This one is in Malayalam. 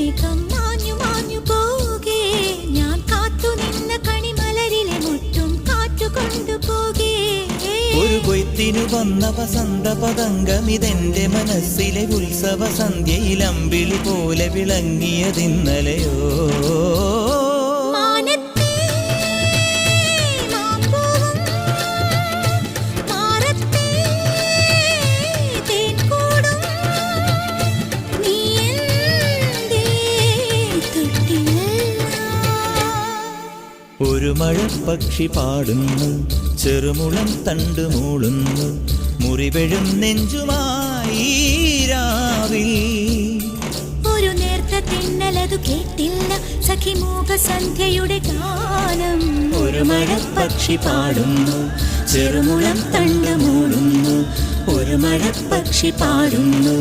മേഘം മാഞ്ഞു മാഞ്ഞു പോകേ, ഞാൻ കാത്തു നിന്ന കണിമലരിലെ മുറ്റും കാറ്റു കൊണ്ടുപോകേ. ഒരു കൊയ്ത്തിനു വന്ന വസന്ത പതംഗമിതെന്റെ മനസ്സിലെ ഉത്സവ സന്ധ്യയിൽ അമ്പിളി പോലെ വിളങ്ങിയതിന്നലെയോ. ഒരു മഴപ്പക്ഷി പാടുന്നു, ചെറുമുളം തണ്ട് മൂളുന്നു, മുറിവെഴും നെഞ്ചുമായി രാവിൽ. ഒരു നേർത്ത തിന്നലതു കേട്ടില്ല സഖിമൂക സന്ധ്യയുടെ ഗാനം. ഒരു മഴപ്പക്ഷി പാടുന്നു, ചെറുമുളം തണ്ട് മൂളുന്നു, ഒരു മഴപ്പക്ഷി പാടുന്നു,